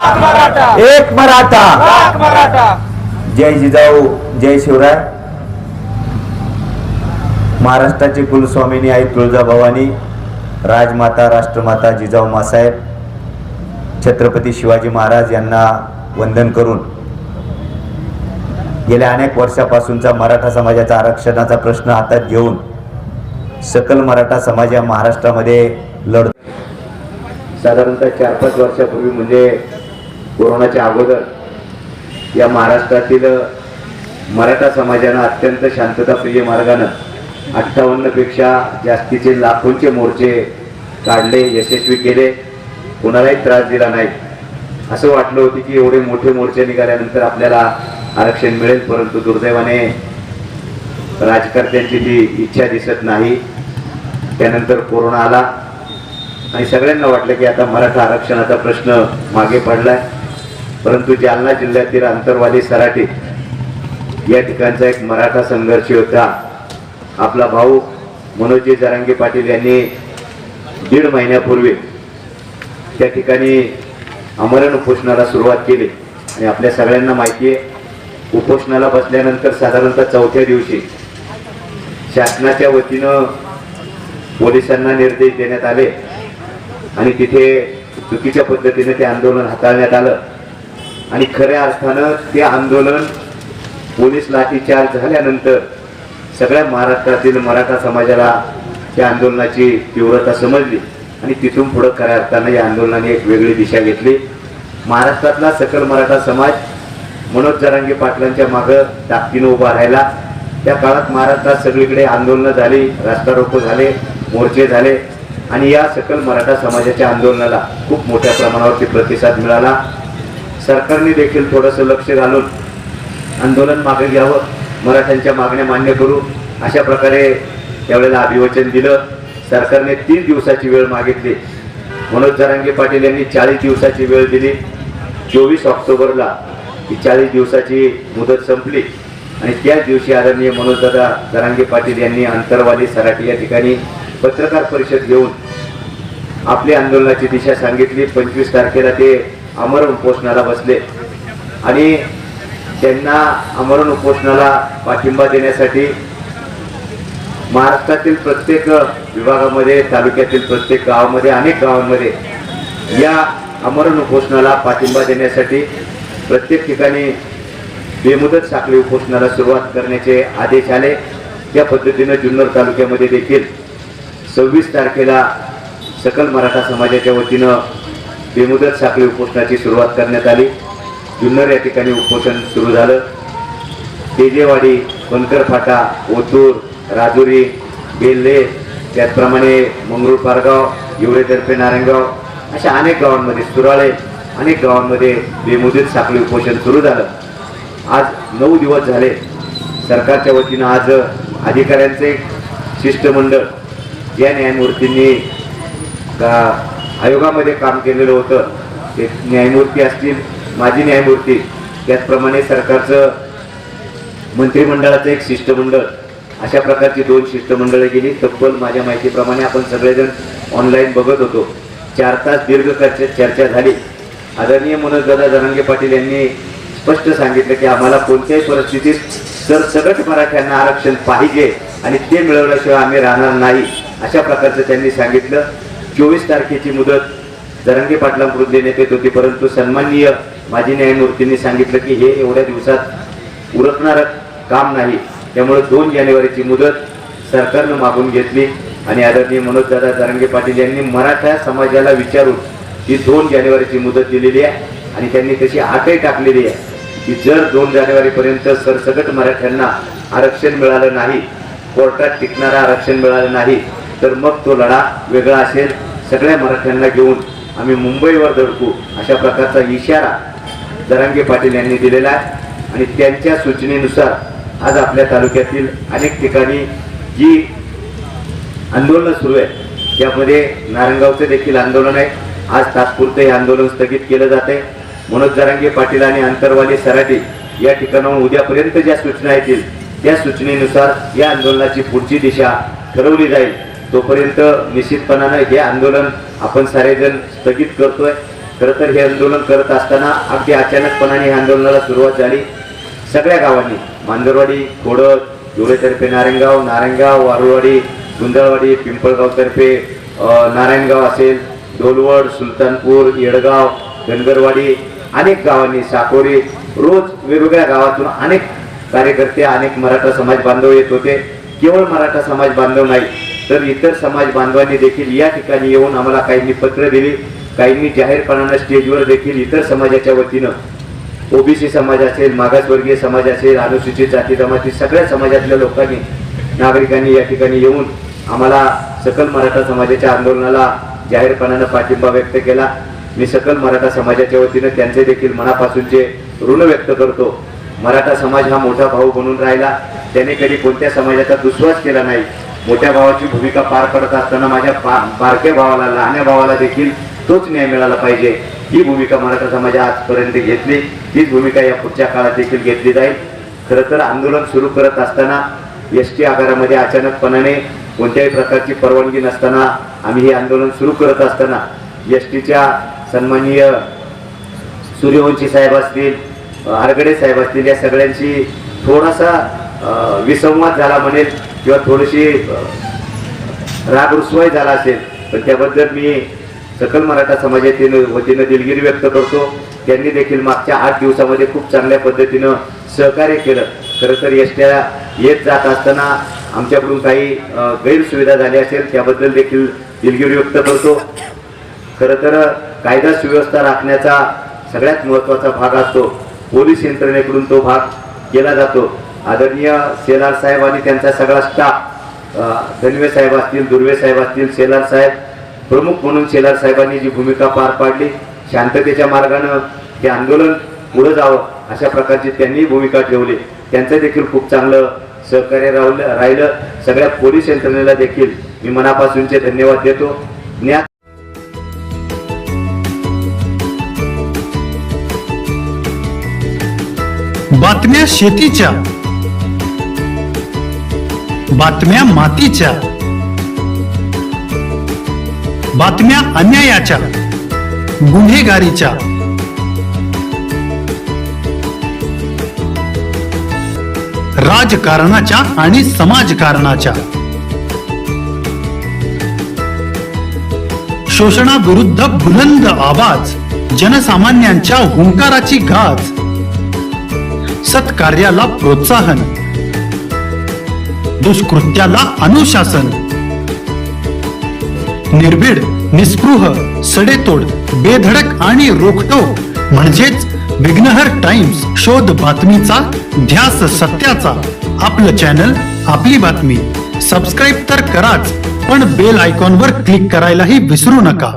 एक मराठा। जय जिजाऊ, जय शिवराय. महाराष्ट्राची कुलस्वामिनी आई तुळजाभवानी, राजमाता राष्ट्रमाता जिजाऊ मासाहेब, छत्रपती शिवाजी महाराज यांना वंदन करून गेल्या अनेक वर्षापासूनचा मराठा समाजाचा आरक्षणाचा प्रश्न हातात घेऊन सकल मराठा समाज या महाराष्ट्रामध्ये लढतो. साधारणतः 4-5 वर्षापूर्वी म्हणजे कोरोनाच्या अगोदर या महाराष्ट्रातील मराठा समाजानं अत्यंत शांतताप्रिय मार्गानं 58 पेक्षा जास्तीचे लाखोंचे मोर्चे काढले, यशस्वी केले, कोणालाही त्रास दिला नाही. असं वाटलं होतं की एवढे मोठे मोर्चे निघाल्यानंतर आपल्याला आरक्षण मिळेल, परंतु दुर्दैवाने राजकर्त्यांची ती इच्छा दिसत नाही. त्यानंतर कोरोना आला आणि सगळ्यांना वाटलं की आता मराठा आरक्षणाचा प्रश्न मागे पडलाय. परंतु जालना जिल्ह्यातील अंतरवाली सराटी या ठिकाणचा एक मराठा संघर्ष होता. आपला भाऊ मनोजी जरांगे पाटील यांनी 1.5 महिन्यापूर्वी त्या ठिकाणी आमरण उपोषणाला सुरुवात केली आणि आपल्या सगळ्यांना माहिती आहे, उपोषणाला बसल्यानंतर साधारणतः 4थ्या दिवशी शासनाच्या वतीनं पोलिसांना निर्देश देण्यात आले आणि तिथे चुकीच्या पद्धतीने ते आंदोलन हाताळण्यात आलं आणि खऱ्या अर्थानं ते आंदोलन पोलीस लाठीचार्ज झाल्यानंतर सगळ्या महाराष्ट्रातील मराठा समाजाला त्या आंदोलनाची तीव्रता समजली आणि तिथून पुढे खऱ्या अर्थानं या आंदोलनाने एक वेगळी दिशा घेतली. महाराष्ट्रातला सकल मराठा समाज मनोज जरांगे पाटलांच्या मागे ताकदीनं उभा राहिला. त्या काळात महाराष्ट्रात सगळीकडे आंदोलनं झाली, रास्तारोको झाले, मोर्चे झाले आणि या सकल मराठा समाजाच्या आंदोलनाला खूप मोठ्या प्रमाणावरती प्रतिसाद मिळाला. सरकारने देखील थोडंसं लक्ष घालून आंदोलन मागे घ्यावं, मराठ्यांच्या मागण्या मान्य करू अशा प्रकारे त्यावेळेला अभिवचन दिलं. सरकारने 3 दिवसाची वेळ मागितली. मनोज जरांगे पाटील यांनी 40 दिवसाची वेळ दिली. 24 ऑक्टोबरला ही 40 दिवसाची मुदत संपली आणि त्याच दिवशी आदरणीय मनोजदादा जरांगे पाटील यांनी अंतरवाली सराटी या ठिकाणी पत्रकार परिषद घेऊन आपली आंदोलनाची दिशा सांगितली. 25 तारखेला ते आमरण उपोषणाला बसले आणि त्यांना आमरण उपोषणाला पाठिंबा देण्यासाठी महाराष्ट्रातील प्रत्येक विभागामध्ये, तालुक्यातील प्रत्येक गावामध्ये, अनेक गावांमध्ये या आमरण उपोषणाला पाठिंबा देण्यासाठी प्रत्येक ठिकाणी बेमुदत साखळी उपोषणाला सुरुवात करण्याचे आदेश आले. त्या पद्धतीनं जुन्नर तालुक्यामध्ये देखील 26 तारखेला सकल मराठा समाजाच्या वतीनं बेमुदत साखळी उपोषणाची सुरुवात करण्यात आली. जुन्नर या ठिकाणी उपोषण सुरू झालं. तेजेवाडी, बनकर फाटा, ओतूर, राजुरी, बेल्ले, त्याचप्रमाणे मंगरूळ पारगाव, हिवरेतर्फे नारायणगाव अशा अनेक गावांमध्ये, सुराळे अनेक गावांमध्ये बेमुदत साखळी उपोषण सुरू झालं. आज 9 दिवस झाले. सरकारच्या वतीनं आज अधिकाऱ्यांचे शिष्टमंडळ या न्यायमूर्तींनी आयोगामध्ये काम केलेलं होतं, ते न्यायमूर्ती असतील, माजी न्यायमूर्ती, त्याचप्रमाणे सरकारचं मंत्रिमंडळाचं एक शिष्टमंडळ, अशा प्रकारची 2 शिष्टमंडळे गेली. तब्बल माझ्या माहितीप्रमाणे आपण सगळेजण ऑनलाईन बघत होतो. 4 तास दीर्घ चर्चा झाली. आदरणीय मनोजदादा जरांगे पाटील यांनी स्पष्ट सांगितलं की आम्हाला कोणत्याही परिस्थितीत सरसकट मराठ्यांना आरक्षण पाहिजे आणि ते मिळवल्याशिवाय आम्ही राहणार नाही, अशा प्रकारचं त्यांनी सांगितलं. 24 तारखेची मुदत जरांगे पाटलांकडून देण्यात येत होती, परंतु सन्माननीय माजी न्यायमूर्तींनी सांगितलं की हे एवढ्या दिवसात उरकणारं काम नाही, त्यामुळे 2 जानेवारीची मुदत सरकारनं मागून घेतली आणि आदरणीय मनोजदादा जरांगे पाटील यांनी मराठा समाजाला विचारून ही 2 जानेवारीची मुदत दिलेली आहे आणि त्यांनी तशी अटही टाकलेली आहे की जर 2 जानेवारीपर्यंत सरसकट मराठ्यांना आरक्षण मिळालं नाही, कोर्टात टिकणारं आरक्षण मिळालं नाही, तर मग तो लढा वेगळा असेल. सगळ्या मराठ्यांना घेऊन आम्ही मुंबईवर धडकू, अशा प्रकारचा इशारा जरांगे पाटील यांनी दिलेला आहे आणि त्यांच्या सूचनेनुसार आज आपल्या तालुक्यातील अनेक ठिकाणी जी आंदोलनं सुरू आहे त्यामध्ये नारायणगावचे देखील आंदोलन आहे. आज तात्पुरते हे आंदोलन स्थगित केलं जाते. मनोज जरांगे पाटील आणि अंतरवाली सराटी या ठिकाणाहून उद्यापर्यंत ज्या सूचना येतील त्या सूचनेनुसार या आंदोलनाची पुढची दिशा ठरवली जाईल. तोपर्यंत निश्चितपणानं हे आंदोलन आपण सारेजण स्थगित करतोय. खरं तर हे आंदोलन करत असताना अगदी अचानकपणाने हे आंदोलनाला सुरुवात झाली. सगळ्या गावांनी मांजरवाडी, खोडद, धुळेतर्फे नारायणगाव, वारुळवाडी, गुंदळवाडी, पिंपळगावतर्फे नारायणगाव असेल, डोलवड, सुलतानपूर, येडगाव, धनगरवाडी, अनेक गावांनी, साकोरी, रोज वेगवेगळ्या गावातून अनेक कार्यकर्ते, अनेक मराठा समाज बांधव येत होते. केवळ मराठा समाज बांधव नाही तर इतर समाज बांधवांनी देखील या ठिकाणी येऊन आम्हाला काहींनी पत्र दिली, काहींनी जाहीरपणानं स्टेजवर देखील इतर समाजाच्या वतीनं ओबीसी समाज असेल, मागासवर्गीय समाज असेल, अनुसूचित जाती जमाती सगळ्या समाजातल्या लोकांनी, नागरिकांनी या ठिकाणी येऊन आम्हाला सकल मराठा समाजाच्या आंदोलनाला जाहीरपणानं पाठिंबा व्यक्त केला. मी सकल मराठा समाजाच्या वतीनं त्यांचे देखील मनापासूनचे ऋण व्यक्त करतो. मराठा समाज हा मोठा भाऊ बनून राहिला. त्याने कधी कोणत्या समाजाचा दुस्वास केला नाही. मोठ्या भावाची भूमिका पार पडत असताना माझ्या बारक्या भावाला, लहान्या भावाला देखील तोच न्याय मिळाला पाहिजे, ही भूमिका मराठा समाज आजपर्यंत घेतली. तीच भूमिका या पुढच्या काळात देखील घेतली जाईल. खरं तर आंदोलन सुरू करत असताना एसटी आगारामध्ये अचानकपणाने कोणत्याही प्रकारची परवानगी नसताना आम्ही हे आंदोलन सुरू करत असताना एसटीच्या सन्माननीय सूर्यवंशी साहेब असतील, आरगडे साहेब असतील, या सगळ्यांशी थोडासा विसंवाद झाला म्हणेल किंवा थोडीशी राग रुसवाई झाला असेल, पण त्याबद्दल मी सकल मराठा समाजाच्या वतीनं दिलगिरी व्यक्त करतो. त्यांनी देखील मागच्या 8 दिवसामध्ये खूप चांगल्या पद्धतीनं सहकार्य केलं. खरं तर एसट्या येत जात असताना आमच्याकडून काही गैरसुविधा झाली असेल, त्याबद्दल देखील दिलगिरी व्यक्त करतो. खरं तर कायदा सुव्यवस्था राखण्याचा सगळ्यात महत्त्वाचा भाग असतो. पोलीस यंत्रणेकडून तो भाग केला जातो. आदरणीय शेलार साहेब आणि त्यांचा सगळा स्टाफ, धनवे साहेब असतील, दुर्वे साहेब असतील, शेलार साहेब प्रमुख म्हणून शेलार साहेबांनी जी भूमिका पार पाडली, शांततेच्या मार्गानं हे आंदोलन पुढे जावं अशा प्रकारची त्यांनी भूमिका ठेवली. त्यांचं देखील खूप चांगलं सहकार्य राहिलं. सगळ्या पोलीस यंत्रणेला देखील मी मनापासूनचे धन्यवाद देतो. बातम्या शेतीच्या, बातम्या मातीच्या, बातम्या अन्यायाच्या, गुन्हेगारीच्या, राजकारणाच्या आणि समाजकारणाच्या, शोषणाविरुद्ध बुलंद आवाज, जनसामान्यांच्या हुंकाराची गाज, सत्कार्याला प्रोत्साहन, दुष्कृत्याला अनुशासन, निर्भीड, निस्पृह, सडेतोड, बेधडक आणि रोखटोक म्हणजेच विघ्नहर टाइम्स. शोध बातमीचा, ध्यास सत्याचा. आपलं चॅनल, आपली बातमी. सबस्क्राईब तर कराच, पण बेल आयकॉनवर क्लिक करायलाही विसरू नका.